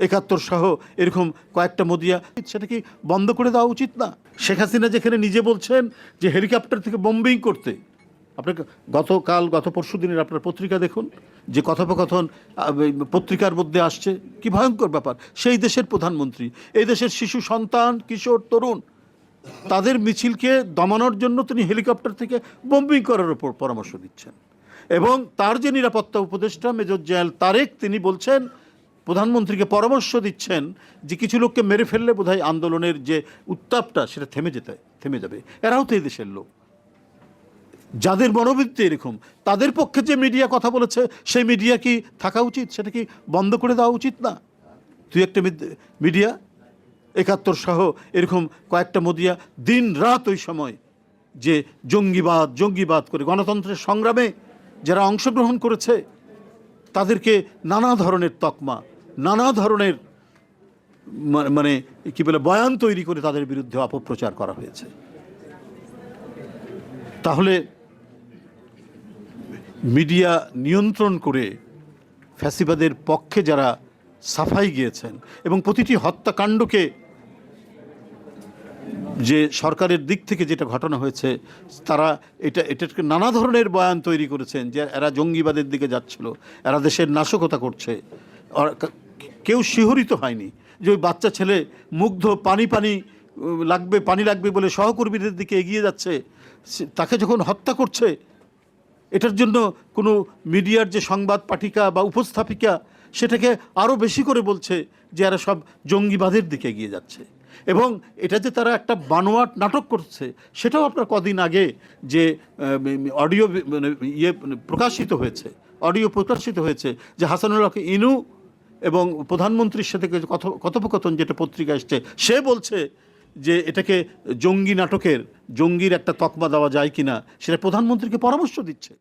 একাত্তর সহ এরকম কয়েকটা মদিয়া, সেটা কি বন্ধ করে দেওয়া উচিত না? শেখ হাসিনা যেখানে নিজে বলছেন যে হেলিকপ্টার থেকে বম্বিং করতে, আপনাকে গত পরশু দিনের আপনার পত্রিকা দেখুন, যে কথোপকথন পত্রিকার মধ্যে আসছে, কি ভয়ঙ্কর ব্যাপার। সেই দেশের প্রধানমন্ত্রী এই দেশের শিশু সন্তান, কিশোর, তরুণ, তাদের মিছিলকে দমানোর জন্য তিনি হেলিকপ্টার থেকে বম্বিং করার উপর পরামর্শ দিচ্ছেন। এবং তার যে নিরাপত্তা উপদেষ্টা মেজর জেনারেল তারেক, তিনি বলছেন, প্রধানমন্ত্রীকে পরামর্শ দিচ্ছেন যে কিছু লোককে মেরে ফেললে বোধহয় আন্দোলনের যে উত্তাপটা সেটা থেমে যাবে। এরাও তো এই দেশের লোক, যাদের মনোবৃত্তি এরকম, তাদের পক্ষে যে মিডিয়া কথা বলেছে, সেই মিডিয়া কি থাকা উচিত? সেটা কি বন্ধ করে দেওয়া উচিত না? তুই একটা মিডিয়া, একাত্তর সহ এরকম কয়েকটা মিডিয়া দিন রাত ওই সময় যে জঙ্গিবাদ করে গণতন্ত্রের সংগ্রামে যারা অংশগ্রহণ করেছে, তাদেরকে নানা ধরনের তকমা, নানা ধরনের মানে কি বলে বয়ান তৈরি করে তাদের বিরুদ্ধে অপপ্রচার করা হয়েছে। তাহলে মিডিয়া নিয়ন্ত্রণ করে ফ্যাসিবাদের পক্ষে যারা সাফাই গিয়েছেন এবং প্রতিটি হত্যাকাণ্ডকে, যে সরকারের দিক থেকে যেটা ঘটনা হয়েছে, তারা এটাকে নানা ধরনের বয়ান তৈরি করেছেন যে এরা জঙ্গিবাদের দিকে যাচ্ছিল, এরা দেশের নাশকতা করছে। কেউ শিহরিত হয়নি যে ওই বাচ্চা ছেলে মুগ্ধ, পানি লাগবে বলে সহকর্মীদের দিকে এগিয়ে যাচ্ছে, তাকে যখন হত্যা করছে, এটার জন্য কোনো মিডিয়ার যে সংবাদ পাঠিকা বা উপস্থাপিকা সেটাকে আরও বেশি করে বলছে যে এরা সব জঙ্গিবাদের দিকে এগিয়ে যাচ্ছে। এবং এটা যে তারা একটা বানোয়াট নাটক করছে, সেটাও আপনার কদিন আগে যে অডিও প্রকাশিত হয়েছে যে হাসানুল হক ইনু এবং প্রধানমন্ত্রীর সাথে কথোপকথন, যেটা পত্রিকা এসছে, সে বলছে যে এটাকে জঙ্গির একটা তকমা দেওয়া যায় কিনা, সেটা প্রধানমন্ত্রীকে পরামর্শ দিচ্ছে।